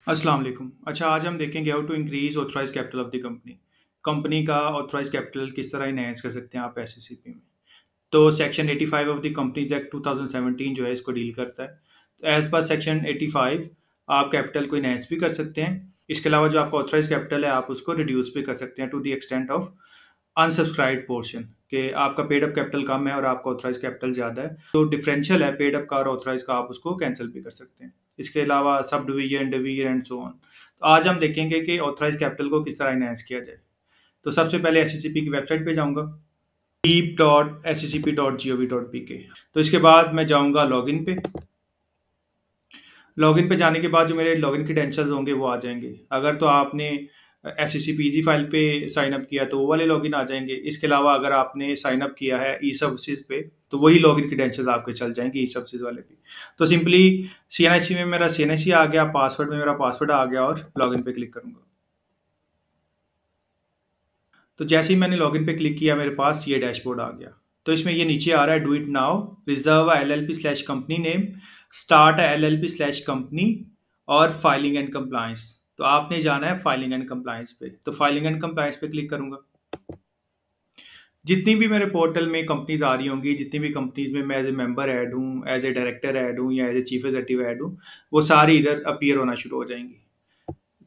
अस्सलाम वालेकुम। अच्छा, आज हम देखेंगे how to increase authorise capital of the company. Company का ऑथराइज कैपिटल किस तरह इनहेंस कर सकते हैं आप एससीसीपी में। तो section 85 of the companies act 2017 जो है इसको डील करता है। एज पर सेक्शन 85 आप कैपिटल को इनहेंस भी कर सकते हैं। इसके अलावा जो आपका ऑथराइज कैपिटल है आप उसको रिड्यूस भी कर सकते हैं to the extent of unsubscribed portion कि आपका पेड अप कैपिटल कम है और आपका ऑथराइज कैपिटल ज़्यादा है, तो डिफरेंशियल है पेड अप का और ऑथराइज का, आप उसको कैंसिल भी कर सकते हैं। इसके अलावा sub division division and so on. तो आज हम देखेंगे कि ऑथराइज कैपिटल को किस तरह इनहेंस किया जाए। तो सबसे पहले एससीसीपी की वेबसाइट पे जाऊंगा, deep.scp.gov.pk। तो इसके बाद मैं जाऊंगा लॉगिन पे। लॉगिन पे जाने के बाद जो मेरे लॉगिन क्रेडेंशियल्स होंगे वो आ जाएंगे। अगर तो आपने S C P G file पे साइन अप किया तो वो वाले लॉगिन आ जाएंगे। इसके अलावा अगर आपने साइन अप किया है ई सर्विसेज पे तो वही लॉगिन क्रेडेंशियल्स आपके चल जाएंगे ई सर्विसेज वाले भी। तो सिंपली सीएनआईसी में मेरा सीएनआईसी आ गया, पासवर्ड में मेरा पासवर्ड आ गया और लॉगिन पे क्लिक करूंगा। तो जैसे ही मैंने लॉगिन पे क्लिक किया मेरे पास ये डैशबोर्ड आ गया। तो इसमें ये नीचे आ रहा है do it now, reserve LLP slash company name, start LLP slash company और फाइलिंग एंड कंप्लायंस। तो आपने जाना है फाइलिंग एंड कंप्लायंस पे। तो फाइलिंग एंड कंप्लायंस पे क्लिक करूंगा। जितनी भी मेरे पोर्टल में कंपनीज आ रही होंगी, जितनी भी कंपनीज में मैं एज ए मेंबर ऐड हूँ, एज ए डायरेक्टर ऐड हूँ या as a chief executive add हूँ, वो सारी इधर अपीयर होना शुरू हो जाएंगी।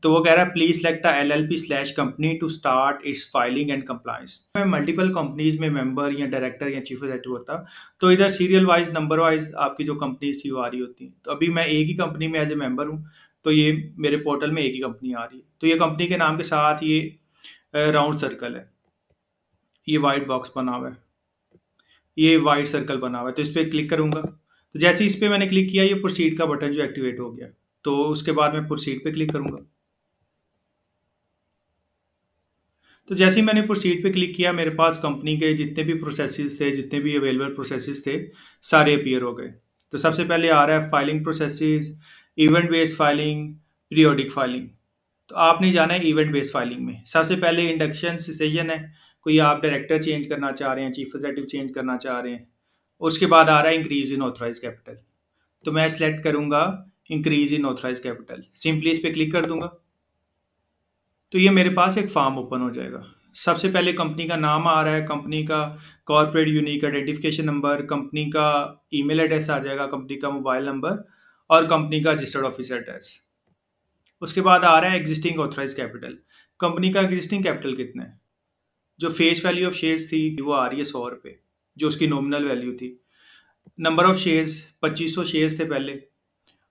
तो वो कह रहा है please select LLP slash company to start its filing and compliance. मैं मल्टीपल कंपनीज में मेंबर या डायरेक्टर या चीफ एग्जीक्यूटिव होता तो इधर सीरियल वाइज नंबर वाइज आपकी जो कंपनीज थी वो आ रही होती। तो अभी मैं एक ही कंपनी में एज ए मेंबर हूँ, तो ये मेरे पोर्टल में एक ही कंपनी आ रही है। तो ये कंपनी के नाम के साथ ये राउंड सर्कल है, ये वाइट बॉक्स बना हुआ है, ये वाइट सर्कल बना हुआ है। तो इस पर क्लिक करूंगा। तो जैसे इस पर मैंने क्लिक किया ये प्रोसीड का बटन जो एक्टिवेट हो गया। तो उसके बाद मैं प्रोसीड पे क्लिक करूंगा। तो जैसे ही मैंने प्रोसीड पे क्लिक किया मेरे पास कंपनी के जितने भी प्रोसेसेस थे, जितने भी अवेलेबल प्रोसेसेस थे, सारे अपीयर हो गए। तो सबसे पहले आ रहा है filing processes, event based filing, periodic filing. तो आपने जाना है इवेंट बेस्ड फाइलिंग में। सबसे पहले इंडक्शन सेशन है, कोई आप डायरेक्टर चेंज करना चाह रहे हैं, चीफ एग्जीक्यूटिव चेंज करना चाह रहे हैं। उसके बाद आ रहा है इंक्रीज इन ऑथराइज कैपिटल। तो मैं सेलेक्ट करूंगा increase in authorise capital, simply इस पर क्लिक कर दूंगा। तो ये मेरे पास एक फॉर्म ओपन हो जाएगा। सबसे पहले कंपनी का नाम आ रहा है, कंपनी का corporate unique identification number, company का ईमेल एड्रेस आ जाएगा, कंपनी का मोबाइल नंबर और कंपनी का रजिस्टर्ड ऑफिस एड्रेस। उसके बाद आ रहा है एग्जिस्टिंग ऑथराइज कैपिटल। कंपनी का एग्जिस्टिंग कैपिटल कितना है। जो फेस वैल्यू ऑफ शेयर्स थी वो आ रही है 100 रुपये, जो उसकी नॉमिनल वैल्यू थी। नंबर ऑफ शेयर्स 2500 शेयर्स थे पहले,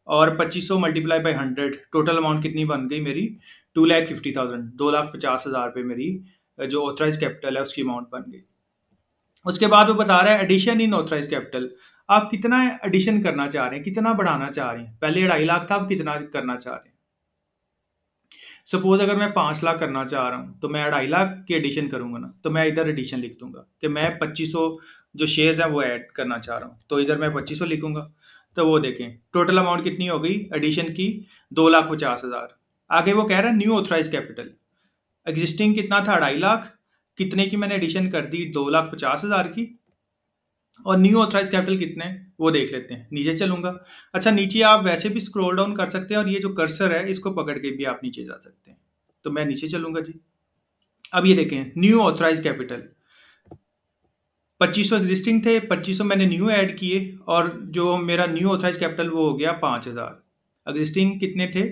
और 2500 मल्टीप्लाई बाई 100, टोटल अमाउंट कितनी बन गई मेरी 2,50,000, 2,50,000 रुपये मेरी जो ऑथराइज कैपिटल है उसकी अमाउंट बन गई। उसके बाद वो बता रहा है एडिशन इन ऑथराइज कैपिटल। आप कितना एडिशन करना चाह रहे हैं, कितना बढ़ाना चाह रहे हैं। पहले 2.5 लाख था, अब कितना करना चाह रहे हैं। सपोज अगर मैं 5 लाख करना चाह रहा हूँ तो मैं 2.5 लाख की एडिशन करूंगा ना, तो मैं इधर एडिशन लिख दूंगा कि मैं 2500 जो शेयर्स हैं वो ऐड करना चाह रहा हूँ। तो इधर मैं 2500 लिखूंगा। तो वो देखें टोटल अमाउंट कितनी हो गई एडिशन की, 2,50,000। आगे वो कह रहा है न्यू ऑथराइज कैपिटल। एग्जिस्टिंग कितना था 2.5 लाख, कितने की मैंने एडिशन कर दी 2,50,000 की, और न्यू ऑथराइज कैपिटल कितने वो देख लेते हैं। नीचे चलूंगा। अच्छा, नीचे आप वैसे भी स्क्रॉल डाउन कर सकते हैं और ये जो कर्सर है इसको पकड़ के भी आप नीचे जा सकते हैं। तो मैं नीचे चलूंगा जी। अब ये देखें न्यू ऑथराइज कैपिटल 2500 एग्जिस्टिंग थे, 2500 मैंने न्यू ऐड किए और जो मेरा न्यू ऑथराइज कैपिटल वो हो गया 5,000। एग्जिस्टिंग कितने थे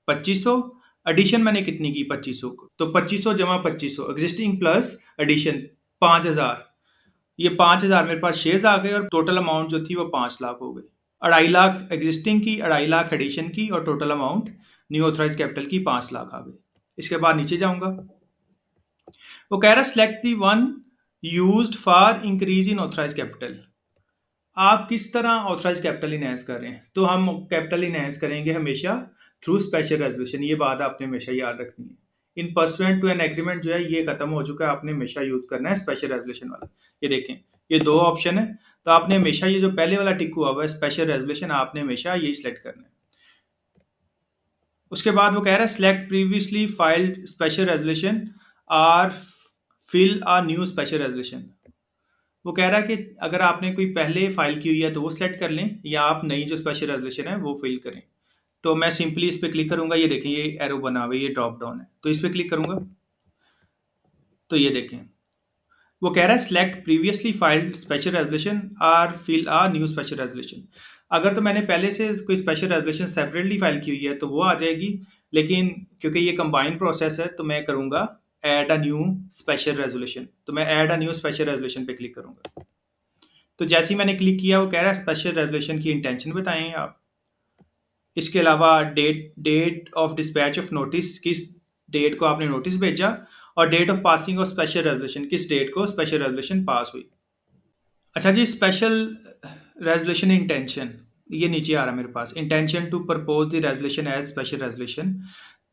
2500, एडिशन मैंने कितनी की 2500 को, तो 2500 जमा 2500 एग्जिस्टिंग प्लस एडिशन 5,000। ये 5,000 मेरे पास शेयर्स आ गए और टोटल अमाउंट जो थी वो 5 लाख हो गई। 2.5 लाख एग्जिस्टिंग की, 2.5 लाख एडिशन की और total amount new authorise capital की 5 लाख आ गई। इसके बाद नीचे जाऊंगा। वो कह रहा है select the one used for increase in authorise capital. आप किस तरह ऑथराइज कैपिटल इनहेंस कर रहे हैं। तो हम कैपिटल इनहेंस करेंगे हमेशा थ्रू स्पेशल रेजोल्यूशन। ये बात आपने हमेशा याद रखनी है। इन पर्सुएंट टू एन एग्रीमेंट जो है ये खत्म हो चुका है, आपने हमेशा यूज करना है स्पेशल रेजोल्यूशन वाला। ये देखें ये 2 ऑप्शन है, तो आपने हमेशा ये जो पहले वाला टिक हुआ हुआ है स्पेशल रेजोल्यूशन, आपने हमेशा यही सिलेक्ट करना है। उसके बाद वो कह रहा है select previously filed special resolution और fill a new special resolution. वो कह रहा है कि अगर आपने कोई पहले फाइल की हुई है तो वो सिलेक्ट कर लें, या आप नई जो स्पेशल रेजोल्यूशन है वो फिल करें। तो मैं सिंपली इस पे क्लिक करूंगा, ये देखें ये एरो बना हुआ है, ये ड्रॉप डाउन है, तो इस पे क्लिक करूंगा तो ये देखें वो कह रहा है select previously filed special resolution और फिल आ न्यू स्पेशल रेजोल्यूशन। अगर तो मैंने पहले से कोई स्पेशल रेजोल्यूशन सेपरेटली फाइल की हुई है तो वो आ जाएगी, लेकिन क्योंकि ये कंबाइंड प्रोसेस है तो मैं करूंगा ऐड अ न्यू स्पेशल रेजोल्यूशन। तो मैं ऐड अ न्यू स्पेशल रेजोल्यूशन पे क्लिक करूंगा। तो जैसे ही मैंने क्लिक किया वो कह रहा है स्पेशल रेजोल्यूशन की इंटेंशन बताएं आप। इसके अलावा date date of dispatch of notice, किस डेट को आपने नोटिस भेजा, और date of passing of special resolution, किस डेट को स्पेशल रेजोल्यूशन पास हुई। अच्छा जी, स्पेशल रेजोल्यूशन इंटेंशन ये नीचे आ रहा है मेरे पास, intention to propose the resolution as special resolution.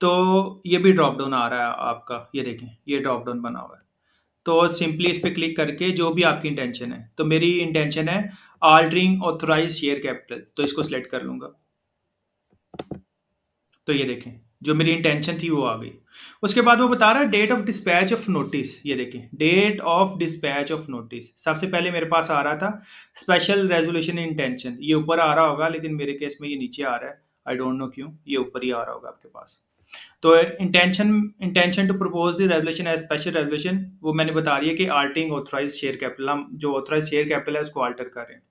तो ये भी ड्रॉप डाउन आ रहा है आपका, ये देखें ये ड्रॉप डाउन बना हुआ है। तो सिंपली इस पे क्लिक करके जो भी आपकी इंटेंशन है, तो मेरी इंटेंशन है आल्टरिंग ऑथराइज शेयर कैपिटल, तो इसको सिलेक्ट कर लूंगा। तो ये देखें जो मेरी इंटेंशन थी वो आ गई। उसके बाद वो बता रहा है date of dispatch of notice, ये देखें date of dispatch of notice. सबसे पहले मेरे पास आ रहा था स्पेशल रेजोल्यूशन इंटेंशन, ये ऊपर आ रहा होगा लेकिन मेरे केस में ये नीचे आ रहा है, आई डोंट नो क्यों, ये ऊपर ही आ रहा होगा आपके पास। तो intention to propose the resolution as special resolution वो मैंने बता रही है कि आल्टरिंग ऑथराइज शेयर कैपिटल, हम जो ऑथराइज शेयर कैपिटल है उसको आल्टर कर रहे हैं।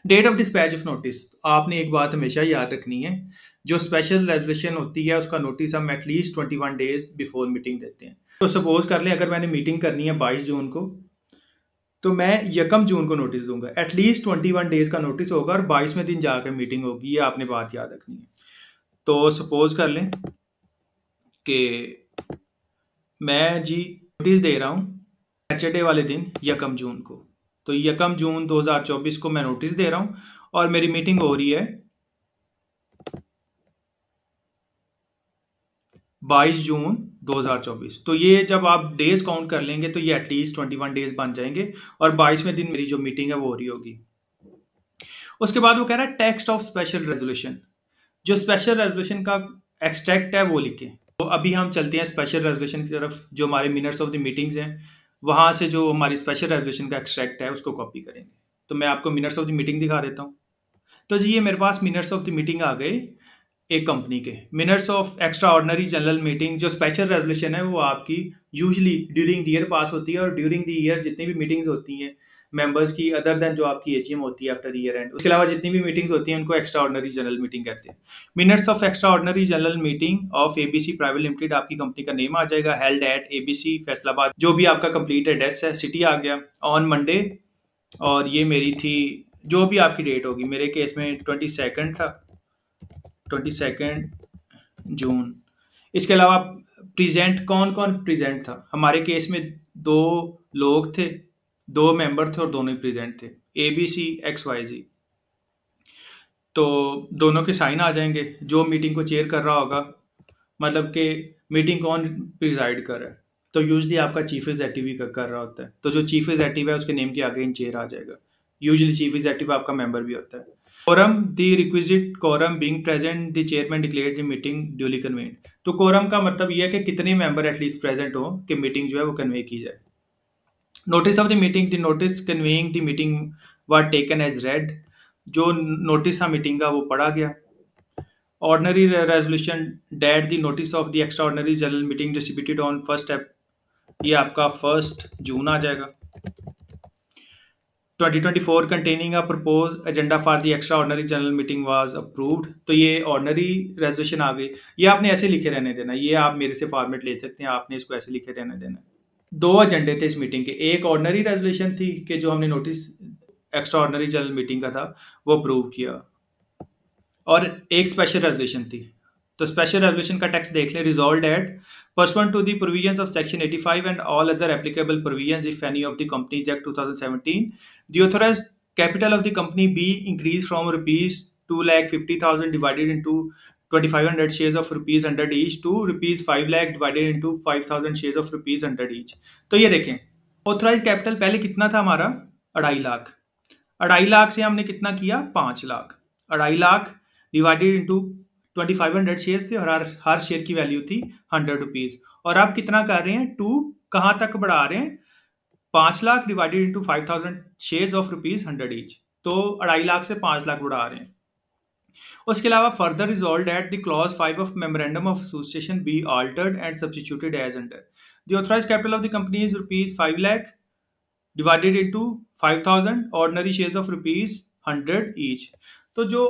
Date of dispatch of notice, आपने एक बात हमेशा याद रखनी है, जो स्पेशल रेजोल्यूशन होती है उसका नोटिस हम एटलीस्ट 21 डेज बिफोर मीटिंग देते हैं। तो सपोज कर लें अगर मैंने मीटिंग करनी है 22 जून को, तो मैं 1 जून को नोटिस दूंगा, एटलीस्ट 21 डेज का नोटिस होगा और 22वें दिन जाकर मीटिंग होगी, ये आपने बात याद रखनी है। तो सपोज कर लें कि मैं जी नोटिस दे रहा हूँ सैटरडे वाले दिन 1 जून को, तो 1 जून 2024 को मैं नोटिस दे रहा हूँ और मेरी मीटिंग हो रही है 22 जून 2024। तो ये जब आप डेज काउंट कर लेंगे तो ये एटलीस्ट 21 डेज बन जाएंगे और 22वें दिन मेरी जो मीटिंग है वो हो रही होगी। उसके बाद वो कह रहा है टेक्स्ट ऑफ स्पेशल रेजोल्यूशन, जो स्पेशल रेजोल्यूशन का एक्सट्रैक्ट है वो लिखें। तो अभी हम चलते हैं स्पेशल रेजोल्यूशन की तरफ, जो हमारे मिनट्स ऑफ द मीटिंग्स हैं वहां से जो हमारी स्पेशल रेजोल्यूशन का एक्सट्रैक्ट है उसको कॉपी करेंगे। तो मैं आपको मिनट्स ऑफ द मीटिंग दिखा देता हूँ। तो जी ये मेरे पास मिनट्स ऑफ द मीटिंग आ गए एक कंपनी के। Minutes of extra ordinary general meeting, जो स्पेशल रेजोल्यूशन है वो आपकी यूजली ड्यूरिंग द ईयर पास होती है, और ड्यूरिंग द ईयर जितनी भी मीटिंग्स होती हैं मेंबर्स की अदर देन जो आपकी एजीएम होती है आफ्टर ईयर एंड, उसके अलावा जितनी भी मीटिंग्स होती हैं उनको एक्स्ट्रा ऑर्डनरी जनरल मीटिंग कहते हैं। Minutes of extra ordinary general meeting of ABC private limited, आपकी कंपनी का नेम आ जाएगा, हेल्ड एट एबीसी फैसलाबाद, जो भी आपका कंप्लीट एड्रेस है, सिटी आ गया, ऑन मंडे, और ये मेरी थी जो भी आपकी डेट होगी, मेरे केस में 22 था, 22 जून। इसके अलावा प्रेजेंट कौन कौन प्रेजेंट था, हमारे केस में 2 लोग थे, 2 मेंबर थे और दोनों ही प्रेजेंट थे, ABCXYZ। तो दोनों के साइन आ जाएंगे, जो मीटिंग को चेयर कर रहा होगा, मतलब कि मीटिंग कौन प्रिजाइड कर रहा है, तो यूजली आपका चीफ एग्जेक्टिव ही कर रहा होता है, तो जो चीफ एग्जेक्टिव है उसके नेम के आगे इन चेयर आ जाएगा। यूजली चीफ एग्जेक्टिव आपका मेंबर भी होता है। Quorum, the requisite quorum being present, the chairman declared the meeting duly convened. तो कोरम का मतलब यह है कि कितने मेंबर एटलीस्ट प्रेजेंट हो कि मीटिंग जो है वो कन्वे की जाए। Notice of the meeting, the notice conveying the meeting were taken as read, जो नोटिस था मीटिंग का वो पढ़ा गया। Ordinary resolution date, the notice of the extraordinary general meeting distributed on 1 ये आपका 1 जून आ जाएगा। 2024 containing a proposed agenda for the extraordinary general meeting was approved, तो ये ऑर्डनरी रेजोल्यूशन आ गई। ये आपने ऐसे लिखे रहने देना, ये आप मेरे से फॉर्मेट ले सकते हैं, आपने इसको ऐसे लिखे रहने देना। 2 एजेंडे थे इस मीटिंग के, एक ऑर्डनरी रेजोल्यूशन थी कि जो हमने notice extra ordinary general meeting का था वो अप्रूव किया, और एक स्पेशल रेजोल्यूशन थी। तो स्पेशल रेजोल्यूशन का टेक्स्ट देख लें, resolved that pursuant to the provisions of section 85 and all other applicable provisions if any of the Companies Act 2017, the authorized capital of the company be increased from rupees 2,50,000 divided into 2,500 shares of rupees 100 each to rupees 5 lakh divided into 5,000 shares of rupees 100 each। तो ये देखें authorise capital पहले कितना था हमारा, 2.5 लाख, 2.5 लाख से हमने कितना किया, 5 lakh, 2.5 lakh divided into 2,500 share थे और हर शेयर की वैल्यू थी 100 रुपीज, और आप कितना कर रहे हैं, 2 कहां तक बढ़ा रहे हैं, 5 lakh divided into 5,000 share of rupees 100 each, तो 2.5 लाख से 5 लाख बढ़ा रहे हैं। उसके अलावा further resolve that the clause 5 of memorandum of association be altered and substituted as under the authorised capital of the company is rupees 5 lakh divided into 5000 ordinary shares of rupees 100 each. तो जो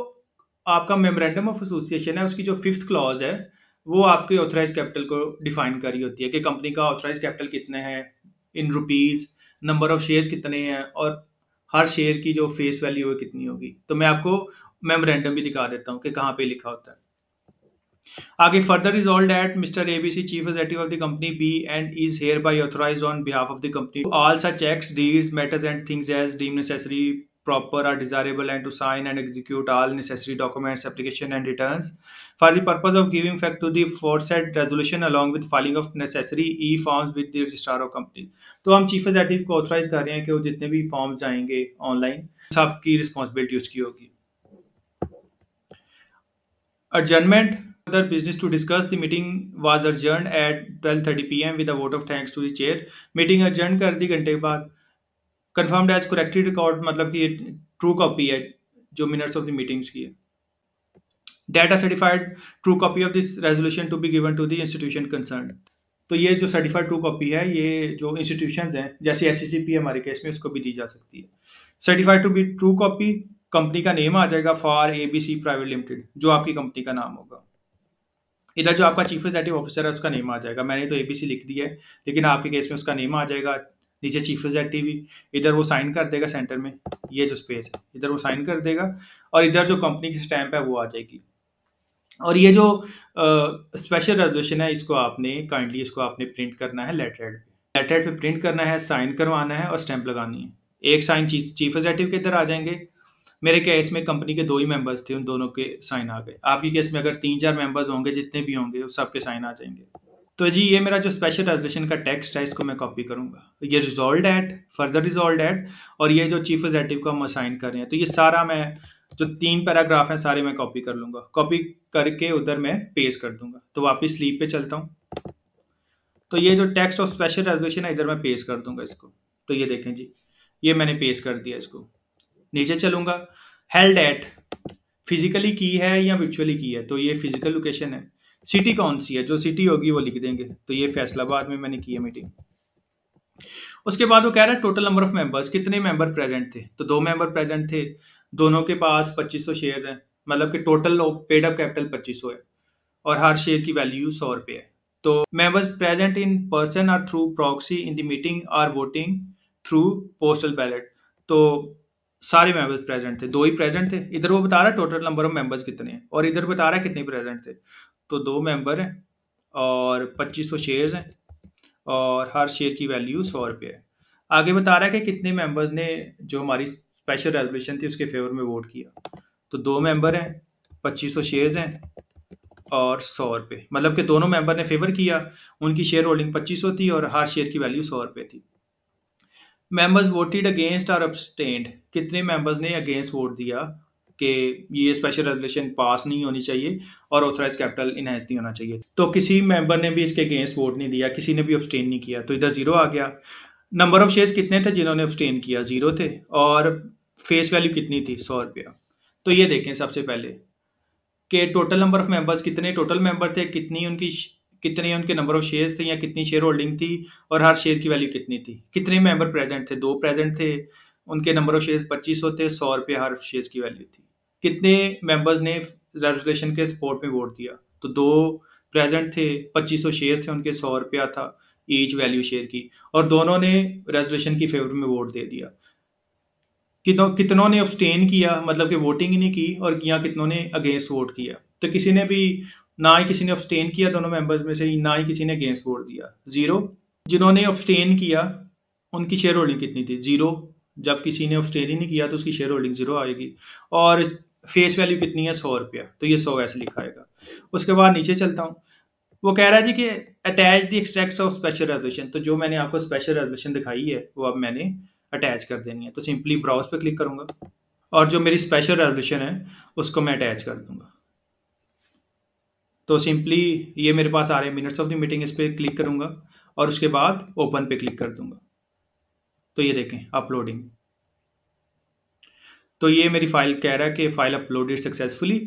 आपका मेमोरेंडम ऑफ एसोसिएशन है उसकी जो fifth clause है वो आपके authorise capital को डिफाइन कर रही होती है कि कंपनी का ऑथराइज कैपिटल कितने हैं in rupees, number of shares कितने हैं और हर शेयर की जो फेस वैल्यू है कितनी होगी। तो मैं आपको मेमोरेंडम भी दिखा देता हूँ कि कहाँ पे लिखा होता है। आगे further resolve that mister ABC chief executive of the company be and is hereby authorise on behalf of the company all such checks deeds matters and things as deem necessary proper are desirable and to sign and execute all necessary documents, application and returns for the purpose of giving effect to the aforesaid resolution along with filing of necessary e-forms with the registrar of company। तो हम chief executive को authorise कर रहे हैं कि वो जितने भी फॉर्म्स आएंगे ऑनलाइन सबकी रिस्पॉन्सिबिलिटी उसकी होगी। Adjournment other business to discuss the meeting was adjourned at 12:30 p.m. with a vote of thanks to the chair। Meeting adjourn कर दी घंटे के बाद। confirmed as corrected record मतलब कि ट्रू कॉपी है जो मिनट्स ऑफ द मीटिंग्स की है। That a certified true copy of this resolution to be given to the institution concern. तो ये जो सर्टिफाइड ट्रू कॉपी है ये जो इंस्टीट्यूशंस हैं जैसे एससीसीपी हमारे केस में उसको भी दी जा सकती है। Certified to be true copy company का नेम आ जाएगा फॉर एबीसी प्राइवेट लिमिटेड जो आपकी कंपनी का नाम होगा। इधर जो आपका चीफ एग्जीक्यूटिव ऑफिसर है उसका नेम आ जाएगा। मैंने तो एबीसी लिख दिया है लेकिन आपके केस में उसका नेम आ जाएगा। नीचे चीफ एग्जीक्यूटिव भी इधर वो साइन कर देगा सेंटर में, ये जो स्पेस है इधर वो साइन कर देगा और इधर जो कंपनी की स्टैंप है वो आ जाएगी। और ये जो स्पेशल रेजोल्यूशन है इसको आपने काइंडली इसको आपने प्रिंट करना है लेटर हेड पे। लेटर हेड पे प्रिंट करना है, साइन करवाना है और स्टैंप लगानी है। एक साइन चीफ एग्जीक्यूटिव के इधर आ जाएंगे। मेरे केस में कंपनी के 2 ही मेंबर्स थे, उन दोनों के साइन आ गए। आपके केस में अगर 3-4 मेंबर्स होंगे जितने भी होंगे वो सबके साइन आ जाएंगे। तो जी ये मेरा जो स्पेशल रेजोल्यूशन का टेक्स्ट है इसको मैं कॉपी करूंगा। ये resolve that, further resolve that और ये जो चीफ एग्जीक्यूटिव को हम असाइन कर रहे हैं तो ये सारा मैं जो 3 पैराग्राफ हैं सारे मैं कॉपी कर लूंगा। कॉपी करके उधर मैं पेस्ट कर दूंगा। तो वापस स्लीप पे चलता हूँ। तो ये जो टेक्स्ट ऑफ स्पेशल रेजोल्यूशन है इधर मैं पेस्ट कर दूंगा इसको। तो ये देखें जी ये मैंने पेस्ट कर दिया इसको। नीचे चलूंगा, हेल्ड एट फिजिकली की है या वर्चुअली की है तो ये फिजिकल लोकेशन है। सिटी कौन सी है, जो सिटी होगी वो लिख देंगे। तो ये फैसलाबाद में मैंने की है मीटिंग। उसके बाद वो कह रहा है टोटल नंबर ऑफ मेंबर्स, कितने मेंबर प्रेजेंट थे। तो 2 मेंबर प्रेजेंट थे, दोनों के पास 2500 शेयर हैं, मतलब कि टोटल पेड अप कैपिटल 2500 है और हर शेयर की वैल्यू 100 रुपये है। तो मेंबर्स प्रेजेंट इन पर्सन और through proxy in the meeting are voting through postal ballot. तो सारे मेंबर्स प्रेजेंट थे, 2 ही प्रेजेंट थे। इधर वो बता रहा है टोटल नंबर ऑफ मेंबर्स कितने हैं और इधर बता रहा है कितने प्रेजेंट थे। तो 2 मेंबर हैं और 2500 शेयर्स हैं और हर शेयर की वैल्यू 100 रुपये है। आगे बता रहा है कि कितने मेंबर्स ने जो हमारी स्पेशल रेजोल्यूशन थी उसके फेवर में वोट किया। तो 2 मेंबर हैं, 2500 शेयर्स हैं और 100 रुपये, मतलब कि दोनों मेंबर ने फेवर किया। उनकी शेयर होल्डिंग 2500 थी और हर शेयर की वैल्यू 100 रुपये थी। मेंबर्स वोटेड अगेंस्ट और अब्सटेन्ड, कितने मेंबर्स ने अगेंस्ट वोट दिया कि ये स्पेशल रेजोल्यूशन पास नहीं होनी चाहिए और ऑथराइज कैपिटल इनहेंस नहीं होना चाहिए। तो किसी मेंबर ने भी इसके अगेंस्ट वोट नहीं दिया, किसी ने भी अब्सटेन नहीं किया। तो इधर 0 आ गया। नंबर ऑफ शेयर्स कितने थे जिन्होंने अब्सटेन किया, 0 थे और फेस वैल्यू कितनी थी, 100 रुपया। तो ये देखें सबसे पहले कि टोटल नंबर ऑफ मेंबर्स कितने टोटल मेंबर थे, कितने उनके नंबर ऑफ शेयर्स थे या कितनी शेयर होल्डिंग थी और हर शेयर की वैल्यू कितनी थी। कितने मेंबर प्रेजेंट थे, 2 प्रेजेंट थे, उनके नंबर ऑफ शेयर्स 2500 थे, 100 रुपये हर शेयर की वैल्यू थी। कितने मेंबर्स ने रेजोल्यूशन के सपोर्ट में वोट दिया, तो 2 प्रेजेंट थे, 2500 शेयर्स थे, उनके 100 रुपया था ईच वैल्यू शेयर की और दोनों ने रेजोल्यूशन की फेवर में वोट दे दिया। कितनों ने अब्सटेन किया, मतलब कि वोटिंग ही नहीं की, और कितनों ने अगेंस्ट वोट किया। तो किसी ने भी ना ही किसी ने अब्सटेन किया दोनों मेंबर्स में से, ना ही किसी ने अगेंस्ट वोट दिया, 0। जिन्होंने अब्सटेन किया उनकी शेयर होल्डिंग कितनी थी, 0। जब किसी ने अब्सटेन ही नहीं किया तो उसकी शेयर होल्डिंग 0 आएगी। और फेस वैल्यू कितनी है, 100 रुपया, तो ये 100 ऐसे लिखा आएगा। उसके बाद नीचे चलता हूँ, वो कह रहा है जी कि attach the extracts of special resolution. तो जो मैंने आपको स्पेशल रेजोल्यूशन दिखाई है वो अब मैंने अटैच कर देनी है। तो सिंपली ब्राउज पे क्लिक करूंगा और जो मेरी स्पेशल रेजोल्यूशन है उसको मैं अटैच कर दूंगा। तो सिंपली ये मेरे पास आ रहे हैं मिनट्स ऑफ द मीटिंग, इस पर क्लिक करूंगा और उसके बाद ओपन पे क्लिक कर दूंगा। तो ये देखें अपलोडिंग। तो ये मेरी फ़ाइल कह रहा है कि फ़ाइल अपलोडेड सक्सेसफुली।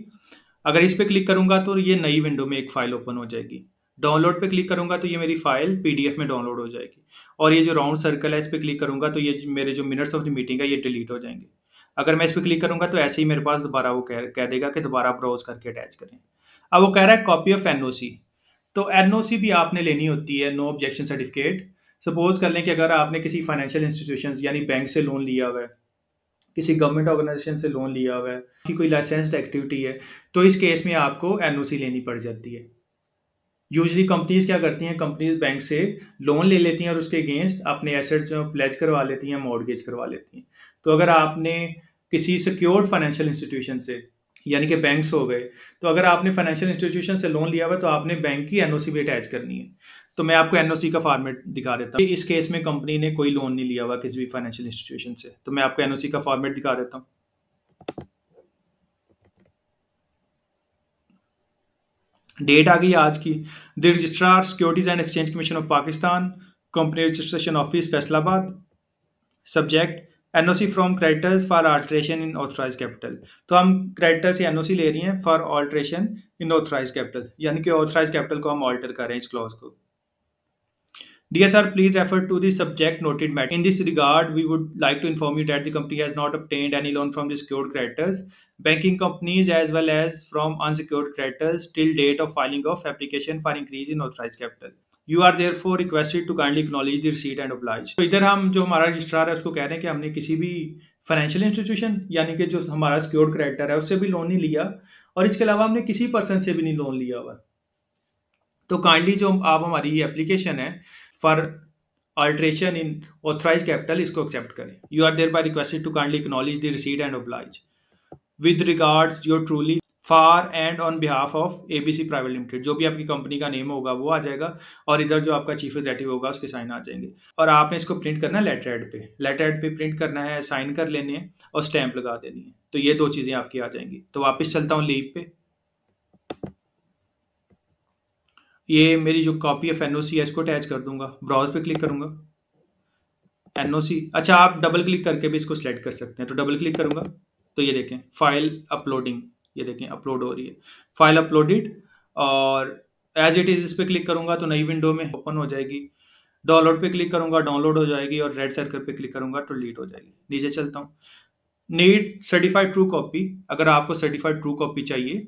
अगर इस पे क्लिक करूँगा तो ये नई विंडो में एक फ़ाइल ओपन हो जाएगी। डाउनलोड पे क्लिक करूँगा तो ये मेरी फ़ाइल पीडीएफ में डाउनलोड हो जाएगी। और ये जो राउंड सर्कल है इस पे क्लिक करूँगा तो ये मेरे जो मिनट्स ऑफ द मीटिंग है ये डिलीट हो जाएंगे। अगर मैं इस पे क्लिक करूँगा तो ऐसे ही मेरे पास दोबारा वो कह देगा कि दोबारा ब्राउज़ करके अटैच करें। अब वो कह रहा है कॉपी ऑफ एनओसी। तो एनओसी भी आपने लेनी होती है, नो ऑब्जेक्शन सर्टिफिकेट। सपोज कर लें कि अगर आपने किसी फाइनेंशियल इंस्टीट्यूशन यानी बैंक से लोन लिया हुआ है, किसी गवर्नमेंट ऑर्गेनाइजेशन से लोन लिया हुआ है, कि कोई लाइसेंस्ड एक्टिविटी है, तो इस केस में आपको एनओसी लेनी पड़ जाती है। यूजली कंपनीज क्या करती हैं, कंपनीज बैंक से लोन ले लेती हैं और उसके अगेंस्ट अपने एसेट्स जो प्लेज करवा लेती हैं, मॉर्गेज करवा लेती हैं। तो अगर आपने किसी सिक्योर्ड फाइनेंशियल इंस्टीट्यूशन से, यानी कि बैंक्स हो गए, तो अगर आपने फाइनेंशियल इंस्टीट्यूशन से लोन लिया हुआ है तो आपने बैंक की एनओसी भी अटैच करनी है। तो मैं आपको एनओसी का फॉर्मेट दिखा देता हूँ। इस केस में कंपनी ने कोई लोन नहीं लिया हुआ किसी भी फाइनेंशियल इंस्टीट्यूशन से, तो मैं आपको एनओसी का फॉर्मेट दिखा देता हूँ। डेट आ गई आज की। The registrar securities and exchange commission of Pakistan, company registration office Faisalabad. Subject NOC from creditors for alteration in authorise capital. तो हम क्रेडिटर से एनओसी ले रही हैं for alteration in authorise capital, यानी कि ऑथराइज कैपिटल को हम ऑल्टर कर रहे हैं इस क्लॉज को। Dear sir, please refer to the subject noted matter. In this regard, we would like to inform you that the company has not obtained any loan from the secured creditors, banking companies, as well as from unsecured creditors till date of filing of application for increase in authorized capital. You are therefore requested to kindly acknowledge the receipt and oblige. तो इधर हम जो हमारा registrar है उसको कह रहे हैं कि हमने किसी भी फाइनेंशियल इंस्टीट्यूशन यानी कि जो हमारा सिक्योर्ड क्रेडिटर है उससे भी लोन नहीं लिया, और इसके अलावा हमने किसी पर्सन से भी नहीं लोन लिया हुआ। तो काइंडली जो आप हमारी ये एप्लीकेशन है for alteration in authorise capital इसको एक्सेप्ट करें। You are thereby requested to kindly acknowledge the receipt and oblige with regards your truly for and on behalf of ABC private limited. जो भी आपकी company का name होगा वो आ जाएगा, और इधर जो आपका चीफ एग्जीक्यूटिव होगा उसके साइन आ जाएंगे। और आपने इसको प्रिंट करना है लेटर हेड पे, लेटर हेड पे प्रिंट करना है, साइन कर लेने हैं और स्टैंप लगा देनी है। तो ये दो चीज़ें आपकी आ जाएंगी। तो वापस चलता हूँ लीव पे। ये मेरी जो कॉपी ऑफ एनओसी है इसको अटैच कर दूंगा, ब्राउज पे क्लिक करूंगा, एनओसी। अच्छा, आप डबल क्लिक करके भी इसको सिलेक्ट कर सकते हैं। तो डबल क्लिक करूंगा तो ये देखें फाइल अपलोडिंग, ये देखें अपलोड हो रही है, फाइल अपलोडेड। और एज इट इज इस पे क्लिक करूंगा तो नई विंडो में ओपन हो जाएगी। डाउनलोड पे क्लिक करूंगा, डाउनलोड हो जाएगी, और रेड सर्कल पे क्लिक करूंगा तो डिलीट हो जाएगी। नीचे चलता हूँ, नीड सर्टिफाइड ट्रू कॉपी। अगर आपको सर्टिफाइड ट्रू कॉपी चाहिए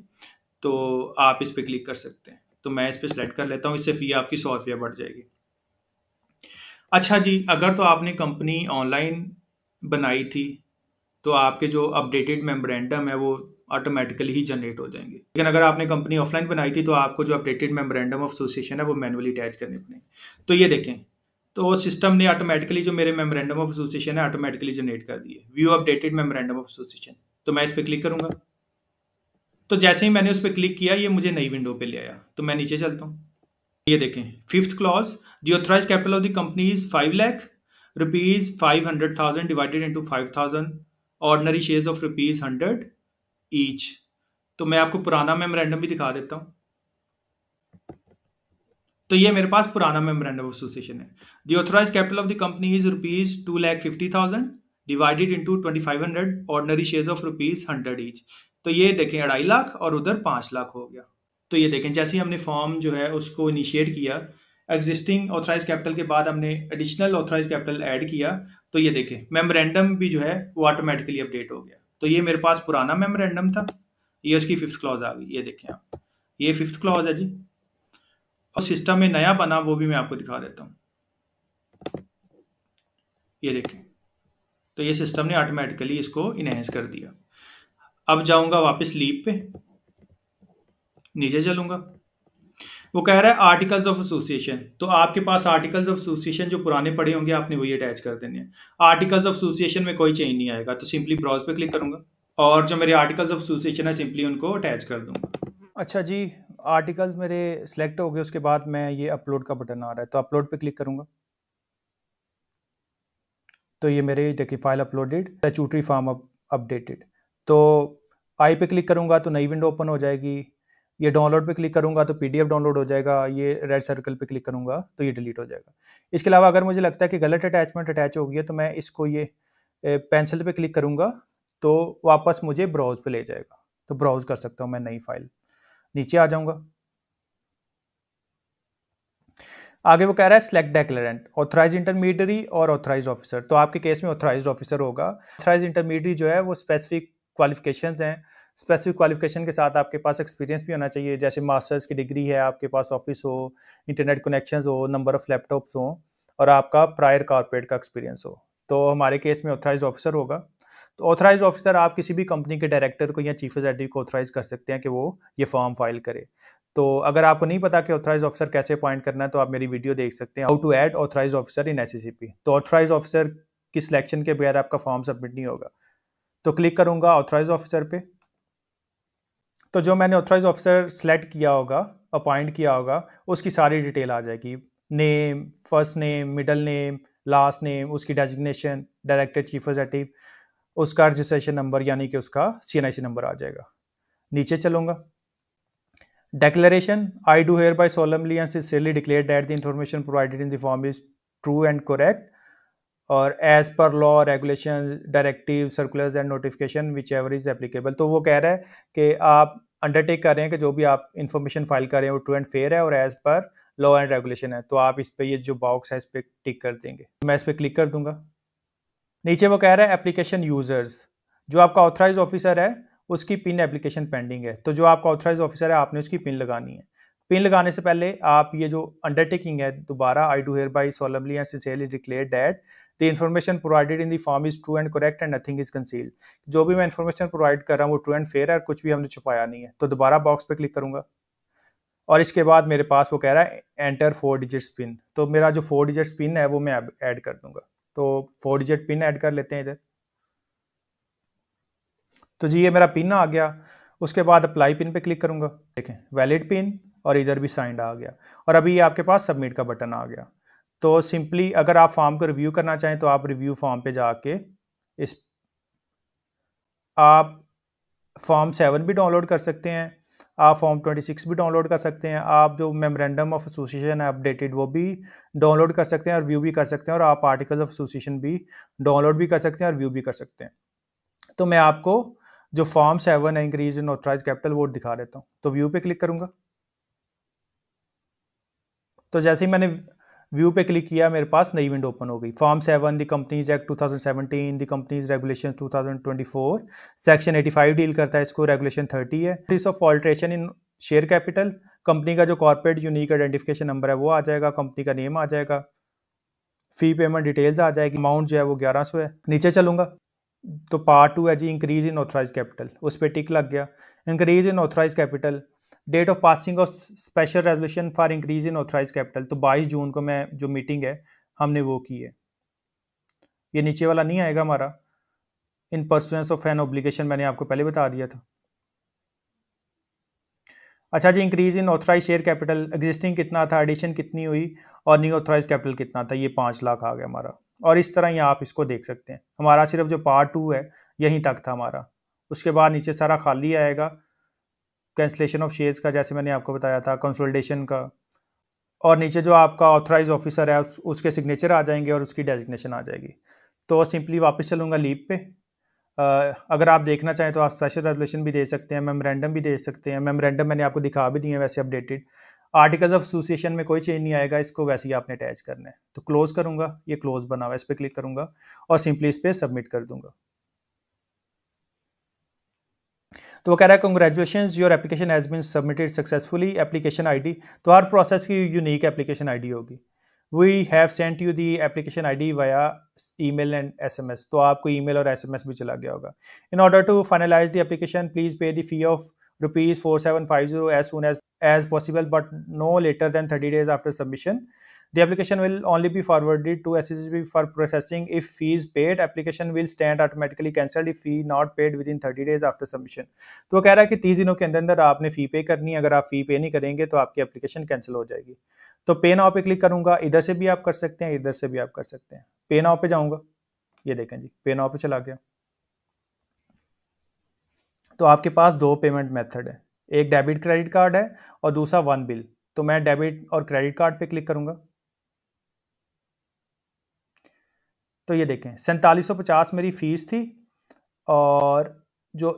तो आप इस पे क्लिक कर सकते हैं। तो मैं इस पे सिलेक्ट कर लेता हूँ, इससे फी आपकी 100 रुपया बढ़ जाएगी। अच्छा जी, अगर तो आपने कंपनी ऑनलाइन बनाई थी तो आपके जो अपडेटेड मेमोरेंडम है वो ऑटोमेटिकली ही जनरेट हो जाएंगे। लेकिन अगर आपने कंपनी ऑफलाइन बनाई थी तो आपको जो अपडेटेड मेमोरेंडम ऑफ एसोसिएशन है वो मैनुअली अटैच करने पड़ेंगे। तो ये देखें, तो सिस्टम ने ऑटोमेटिकली जो मेरे मेमोरेंडम ऑफ एसोसिएशन है ऑटोमेटिकली जनरेट कर दिए। View updated memorandum of association, तो मैं इस पर क्लिक करूंगा। तो जैसे ही मैंने उस पर क्लिक किया ये मुझे नई विंडो पे ले आया। तो मैं नीचे चलता हूँ, ये देखें fifth clause, the authorise capital of the company is 5 lakh rupees 500,000 divided into 5,000 ordinary shares of rupees 100 each. तो मैं आपको पुराना मेमोरेंडम भी दिखा देता हूँ। तो ये मेरे पास पुराना मेमोरेंडम ऑफ एसोसिएशन है। The authorise capital of the company is rupees 2,50,000 divided into 2,500 ordinary shares of rupees 100 each. तो ये देखें 2.5 लाख और उधर 5 लाख हो गया। तो ये देखें जैसे ही हमने फॉर्म जो है उसको इनिशिएट किया, एग्जिस्टिंग ऑथराइज कैपिटल के बाद हमने एडिशनल ऑथराइज कैपिटल ऐड किया, तो ये देखें मेमोरेंडम भी जो है वो ऑटोमेटिकली अपडेट हो गया। तो ये मेरे पास पुराना मेमोरेंडम था, ये उसकी फिफ्थ क्लॉज आ गई। ये देखें आप, ये फिफ्थ क्लॉज है जी। और सिस्टम में नया बना वो भी मैं आपको दिखा देता हूँ। ये देखें, तो ये सिस्टम ने ऑटोमेटिकली इसको इनहेंस कर दिया। अब जाऊंगा वापस लीव पे, नीचे चलूंगा। वो कह रहा है आर्टिकल्स ऑफ एसोसिएशन। तो आपके पास आर्टिकल्स ऑफ एसोसिएशन जो पुराने पड़े होंगे आपने वही अटैच कर देने हैं। आर्टिकल्स ऑफ एसोसिएशन में कोई चेंज नहीं आएगा, तो सिंपली ब्राउज पे क्लिक करूंगा और जो मेरे आर्टिकल्स ऑफ एसोसिएशन है सिंपली उनको अटैच कर दूंगा। अच्छा जी, आर्टिकल्स मेरे सिलेक्ट हो गए। उसके बाद मैं ये अपलोड का बटन आ रहा है तो अपलोड पे क्लिक करूंगा। तो ये मेरे देखिए file uploaded, statutory form updated. तो आई पे क्लिक करूंगा तो नई विंडो ओपन हो जाएगी। ये डाउनलोड पे क्लिक करूंगा तो पीडीएफ डाउनलोड हो जाएगा। ये रेड सर्कल पे क्लिक करूंगा तो ये डिलीट हो जाएगा। इसके अलावा अगर मुझे लगता है कि गलत अटैचमेंट अटैच हो गई है तो मैं इसको ये पेंसिल पे क्लिक करूंगा तो वापस मुझे ब्राउज पे ले जाएगा। तो ब्राउज कर सकता हूँ मैं नई फाइल, नीचे आ जाऊंगा। आगे वो कह रहा है सेलेक्ट डेक्लेरेंट, ऑथराइज इंटरमीडियरी और ऑथराइज ऑफिसर। तो आपके केस में ऑथराइज ऑफिसर होगा। ऑथराइज इंटरमीडियरी जो है वो स्पेसिफिक क्वालिफिकेशंस हैं। स्पेसिफिक क्वालिफिकेशन के साथ आपके पास एक्सपीरियंस भी होना चाहिए, जैसे मास्टर्स की डिग्री है, आपके पास ऑफिस हो, इंटरनेट कनेक्शंस हो, नंबर ऑफ लैपटॉप्स हो, और आपका प्रायर कॉर्पोरेट का एक्सपीरियंस हो। तो हमारे केस में ऑथराइज ऑफिसर होगा। तो ऑथराइज ऑफिसर आप किसी भी कंपनी के डायरेक्टर को या चीफ एग्जीक्यूटिव को ऑथराइज कर सकते हैं कि वो ये फॉर्म फाइल करे। तो अगर आपको नहीं पता कि ऑथराइज ऑफिसर कैसे अपॉइंट करना है, तो आप मेरी वीडियो देख सकते हैं, how to add authorise officer in SCCP. तो ऑथराइज ऑफिसर की सिलेक्शन के बगैर आपका फॉर्म सबमिट नहीं होगा। तो क्लिक करूंगा ऑथराइज ऑफिसर पे। तो जो मैंने ऑथराइज ऑफिसर सेलेक्ट किया होगा, अपॉइंट किया होगा, उसकी सारी डिटेल आ जाएगी। Name, first name, middle name, last name, उसकी डेजिग्नेशन, डायरेक्टर, चीफ एग्जीक्यूटिव, उसका रजिस्ट्रेशन नंबर यानी कि उसका CNIC नंबर आ जाएगा। नीचे चलूंगा। Declaration: I do hereby solemnly and sincerely declare that the information provided in the form is true and correct, और as per law, regulations, directives, circulars and notification whichever is applicable। तो वो कह रहा है कि आप अंडरटेक कर रहे हैं कि जो भी आप इंफॉर्मेशन फाइल कर रहे हैं वो ट्रू एंड फेयर है और as per law and regulation है। तो आप इस पे, ये जो बॉक्स है इस पे टिक कर देंगे। मैं इस पे क्लिक कर दूंगा। नीचे वो कह रहा है एप्लीकेशन यूजर्स, जो आपका ऑथराइज ऑफिसर है उसकी पिन एप्लीकेशन पेंडिंग है। तो जो आपका ऑथराइज ऑफिसर है आपने उसकी पिन लगानी है। पिन लगाने से पहले आप ये जो अंडरटेकिंग है, दोबारा, I do here by solemnly and sincerely declare that the information provided in the form is true and correct and nothing is concealed. जो भी मैं इन्फॉर्मेशन प्रोवाइड कर रहा हूँ वो ट्रू एंड फेयर है, कुछ भी हमने छुपाया नहीं है। तो दोबारा बॉक्स पे क्लिक करूंगा और इसके बाद मेरे पास वो कह रहा है एंटर 4 डिजिट्स पिन। तो मेरा जो 4 डिजिट्स पिन है वो मैं ऐड कर दूंगा। तो 4 डिजिट पिन ऐड कर लेते हैं इधर। तो जी ये मेरा पिन आ गया। उसके बाद अप्लाई पिन पे क्लिक करूंगा, देखें वैलिड पिन, और इधर भी साइंड आ गया। और अभी ये आपके पास सबमिट का बटन आ गया। तो सिंपली अगर आप फॉर्म को रिव्यू करना चाहें तो आप रिव्यू फॉर्म पे जाके इस आप फॉर्म 7 भी डाउनलोड कर सकते हैं, आप फॉर्म 26 भी डाउनलोड कर सकते हैं, आप जो मेमोरेंडम ऑफ एसोसिएशन है अपडेटेड वो भी डाउनलोड कर सकते हैं और व्यू भी कर सकते हैं, और आप आर्टिकल्स ऑफ एसोसिएशन भी डाउनलोड भी कर सकते हैं और व्यू भी कर सकते हैं। तो मैं आपको जो फॉर्म 7 है इंक्रीज इन ऑथराइज कैपिटल वो दिखा देता हूँ। तो व्यू पे क्लिक करूंगा। तो जैसे ही मैंने व्यू पे क्लिक किया मेरे पास नई विंडो ओपन हो गई। Form 7 the companies act 2017, the companies regulation 2024, section 85 deal करता है इसको, रेगुलेशन 30 है। Notice of alteration in share capital, company का जो कॉर्पोरेट यूनिक आइडेंटिफिकेशन नंबर है वो आ जाएगा, कंपनी का नेम आ जाएगा, फी पेमेंट डिटेल्स आ जाएगी, अमाउंट जो है वो 1100 है। नीचे चलूंगा तो पार्ट 2 है जी इंक्रीज इन ऑथराइज कैपिटल, उस पर टिक लग गया। Increase in authorise capital, date of passing of special resolution for increase in authorise capital, तो 22 जून को मैं जो मीटिंग है हमने वो की है। ये नीचे वाला नहीं आएगा हमारा, in pursuance of an obligation मैंने आपको पहले बता दिया था। अच्छा जी, increase in authorize share capital, existing कितना था, एडिशन कितनी हुई, और न्यू ऑथराइज कैपिटल कितना था, ये 5 लाख आ गया हमारा। और इस तरह ही आप इसको देख सकते हैं। हमारा सिर्फ जो पार्ट 2 है यहीं तक था हमारा। उसके बाद नीचे सारा खाली आएगा, कैंसलेशन ऑफ शेयर्स का जैसे मैंने आपको बताया था, कंसोलिडेशन का, और नीचे जो आपका ऑथराइज ऑफिसर है उसके सिग्नेचर आ जाएंगे और उसकी डेजिग्नेशन आ जाएगी। तो सिंपली वापस चलूँगा लीप पे। अगर आप देखना चाहें तो आप स्पेशल रेजोल्यूशन भी दे सकते हैं, मेमोरेंडम भी दे सकते हैं। मेमोरेंडम मैंने आपको दिखा भी दिए हैं वैसे अपडेटेड। आर्टिकल्स ऑफ एसोसिएशन में कोई चेंज नहीं आएगा, इसको वैसे ही आपने अटैच करना है। तो क्लोज करूंगा, ये क्लोज बना हुआ है, इस पर क्लिक करूंगा और सिंपली इस पर सबमिट कर दूंगा। तो वो कह रहा है congratulations your application has been submitted successfully. Application ID, तो हर प्रोसेस की यूनिक एप्लीकेशन आईडी होगी। We have sent you the application ID via email and SMS, तो आपको ईमेल और एसएमएस भी चला गया होगा। In order to finalise the application please pay the fee of ₹4750 as soon as possible but no later than 30 days after submission. The application will only be forwarded to SSB for processing. If fee is paid, application will stand automatically cancelled if fee not paid within 30 days after submission. तो वो कह रहा है कि 30 दिनों के अंदर अंदर आपने फ़ी पे करनी है। अगर आप फ़ी पे नहीं करेंगे तो आपकी एप्लीकेशन कैंसिल हो जाएगी। तो पे नाउ पे क्लिक करूंगा, इधर से भी आप कर सकते हैं, इधर से भी आप कर सकते हैं। पे नाउ पे जाऊंगा, ये देखें जी पे नाउ पे चला गया। तो आपके पास 2 पेमेंट मेथड है, एक डेबिट क्रेडिट कार्ड है और दूसरा वन बिल। तो मैं डेबिट और क्रेडिट कार्ड पे क्लिक करूंगा। तो ये देखें 4750 मेरी फीस थी और जो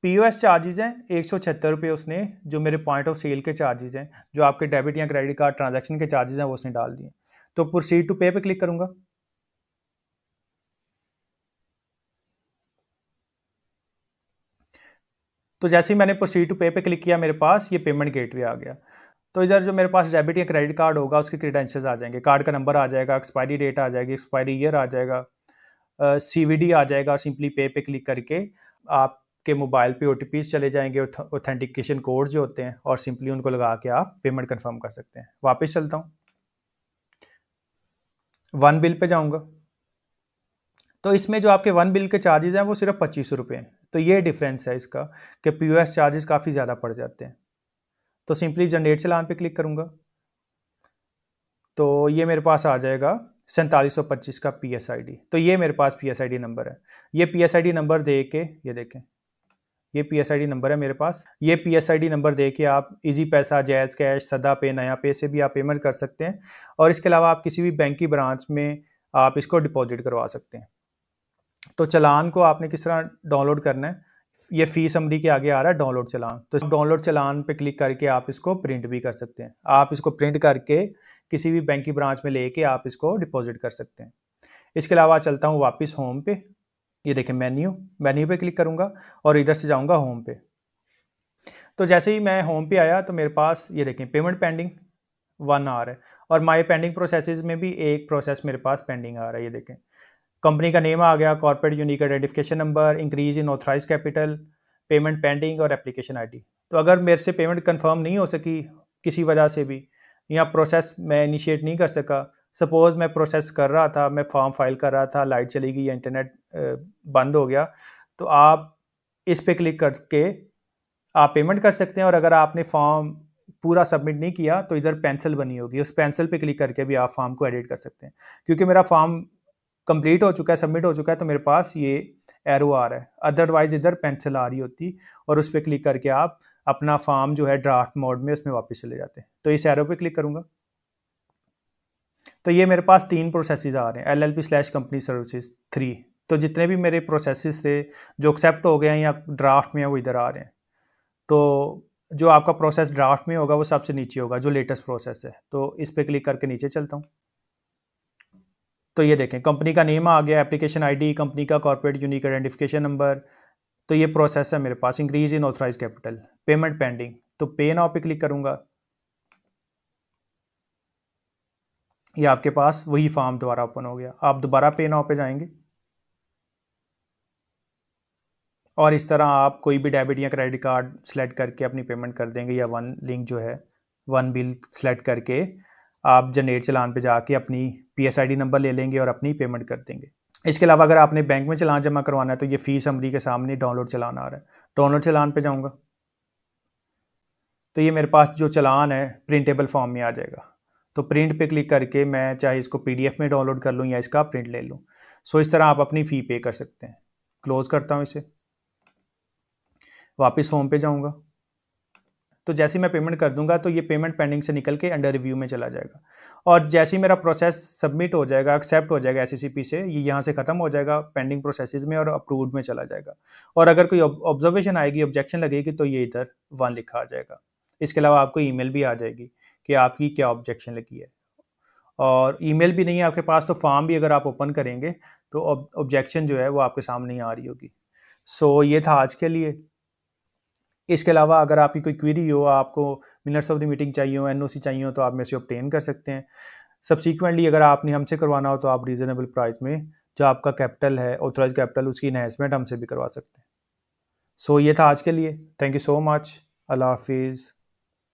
POS चार्जेस हैं 176 रुपये उसने, जो मेरे पॉइंट ऑफ सेल के चार्जेस हैं, जो आपके डेबिट या क्रेडिट कार्ड ट्रांजैक्शन के चार्जेस हैं, वो उसने डाल दिए। तो प्रोसीड टू पे पे क्लिक करूंगा। तो जैसे ही मैंने प्रोसीड टू पे पे क्लिक किया, मेरे पास ये पेमेंट गेटवे आ गया। तो इधर जो मेरे पास डेबिट या क्रेडिट कार्ड होगा उसके क्रेडेंशियल्स आ जाएंगे, कार्ड का नंबर आ जाएगा, एक्सपायरी डेट आ जाएगी, एक्सपायरी ईयर आ जाएगा, CVD आ जाएगा। सिंपली पे पे क्लिक करके आपके मोबाइल पे OTPs चले जाएंगे, ऑथेंटिकेशन कोड जो होते हैं, और सिंपली उनको लगा के आप पेमेंट कंफर्म कर सकते हैं। वापस चलता हूँ, वन बिल पे जाऊँगा। तो इसमें जो आपके वन बिल के चार्जेस हैं वो सिर्फ 2500 रुपये हैं। तो ये डिफरेंस है इसका कि POS चार्जेस काफ़ी ज़्यादा पड़ जाते हैं। तो सिंपली जनरेट चलान पे क्लिक करूँगा, तो ये मेरे पास आ जाएगा 4725 का PSID। तो ये मेरे पास PSID नंबर है। ये PSID नंबर दे के, ये देखें, ये PSID नंबर है मेरे पास। ये PSID नंबर दे के आप इजी पैसा, जैज़ कैश, सदा पे, नया पे से भी आप पेमेंट कर सकते हैं। और इसके अलावा आप किसी भी बैंक की ब्रांच में आप इसको डिपॉजिट करवा सकते हैं। तो चलान को आपने किस तरह डाउनलोड करना है, ये फी समरी के आगे आ रहा है डाउनलोड चलान। तो डाउनलोड चलान पे क्लिक करके आप इसको प्रिंट भी कर सकते हैं। आप इसको प्रिंट करके किसी भी बैंक की ब्रांच में लेके आप इसको डिपॉजिट कर सकते हैं। इसके अलावा चलता हूँ वापस होम पे। ये देखें, मेन्यू पे क्लिक करूँगा और इधर से जाऊँगा होम पे। तो जैसे ही मैं होम पे आया तो मेरे पास ये देखें पेमेंट पेंडिंग 1 आवर है, और माई पेंडिंग प्रोसेसेस में भी एक प्रोसेस मेरे पास पेंडिंग आ रहा है। ये देखें, कंपनी का नेम आ गया, corporate unique identification number, increase in authorise capital, payment pending और एप्लीकेशन ID। तो अगर मेरे से पेमेंट कंफर्म नहीं हो सकी किसी वजह से भी, या प्रोसेस मैं इनिशिएट नहीं कर सका, सपोज़ मैं प्रोसेस कर रहा था, मैं फॉर्म फाइल कर रहा था, लाइट चली गई या इंटरनेट बंद हो गया, तो आप इस पे क्लिक करके आप पेमेंट कर सकते हैं। और अगर आपने फॉर्म पूरा सबमिट नहीं किया तो इधर पेंसिल बनी होगी, उस पेंसिल पे क्लिक करके भी आप फॉर्म को एडिट कर सकते हैं। क्योंकि मेरा फॉर्म कंप्लीट हो चुका है, सबमिट हो चुका है, तो मेरे पास ये एरो आ रहा है। अदरवाइज इधर पेंसिल आ रही होती और उस पर क्लिक करके आप अपना फॉर्म जो है ड्राफ्ट मोड में उसमें वापस चले जाते हैं। तो इस एरो पे क्लिक करूंगा, तो ये मेरे पास 3 प्रोसेसेस आ रहे हैं, LLP/कंपनी सर्विसेज 3। तो जितने भी मेरे प्रोसेसेस थे जो एक्सेप्ट हो गए हैं या ड्राफ्ट में है वो इधर आ रहे हैं। तो जो आपका प्रोसेस ड्राफ्ट में होगा वो सबसे नीचे होगा, जो लेटेस्ट प्रोसेस है। तो इस पर क्लिक करके नीचे चलता हूँ, तो ये देखें कंपनी का नेम आ गया, एप्लीकेशन ID, कंपनी का कॉर्पोरेट यूनिक आइडेंटिफिकेशन नंबर। तो ये प्रोसेस है मेरे पास, increase in authorise capital, payment pending. तो पे नाउ पे क्लिक करूंगा, ये आपके पास वही फॉर्म दोबारा ओपन हो गया। आप दोबारा पे नाउ पे जाएंगे और इस तरह आप कोई भी डेबिट या क्रेडिट कार्ड सेलेक्ट करके अपनी पेमेंट कर देंगे, या वन लिंक जो है, वन बिल सेलेक्ट करके आप जनरेट चलान पे जाके अपनी PSID नंबर ले लेंगे और अपनी पेमेंट कर देंगे। इसके अलावा अगर आपने बैंक में चलान जमा करवाना है तो ये फी समरी के सामने डाउनलोड चलान आ रहा है। डाउनलोड चलान पे जाऊंगा, तो ये मेरे पास जो चलान है प्रिंटेबल फॉर्म में आ जाएगा। तो प्रिंट पे क्लिक करके मैं चाहे इसको PDF में डाउनलोड कर लूँ या इसका प्रिंट ले लूँ। सो इस तरह आप अपनी फ़ी पे कर सकते हैं। क्लोज़ करता हूँ इसे, वापस होम पे जाऊँगा। तो जैसे ही मैं पेमेंट कर दूंगा तो ये पेमेंट पेंडिंग से निकल के अंडर रिव्यू में चला जाएगा। और जैसे ही मेरा प्रोसेस सबमिट हो जाएगा, एक्सेप्ट हो जाएगा SCCP से, ये यहाँ से ख़त्म हो जाएगा पेंडिंग प्रोसेसेस में और अप्रूव्ड में चला जाएगा। और अगर कोई ऑब्जर्वेशन आएगी, ऑब्जेक्शन लगेगी, तो ये इधर 1 लिखा आ जाएगा। इसके अलावा आपको ईमेल भी आ जाएगी कि आपकी क्या ऑब्जेक्शन लगी है। और ईमेल भी नहीं है आपके पास तो फॉर्म भी अगर आप ओपन करेंगे तो ऑब्जेक्शन जो है वो आपके सामने नहीं आ रही होगी। सो ये था आज के लिए। इसके अलावा अगर आपकी कोई क्वेरी हो, आपको मिनट्स ऑफ द मीटिंग चाहिए हो, NOC चाहिए हो, तो आप मेरे से ऑब्टेन कर सकते हैं। सब्सिक्वेंटली अगर आपने हमसे करवाना हो तो आप रीज़नेबल प्राइस में जो आपका कैपिटल है, ऑथराइज कैपिटल, उसकी इन्हेंसमेंट हमसे भी करवा सकते हैं। सो ये था आज के लिए। Thank you so much. Allah हाफिज़।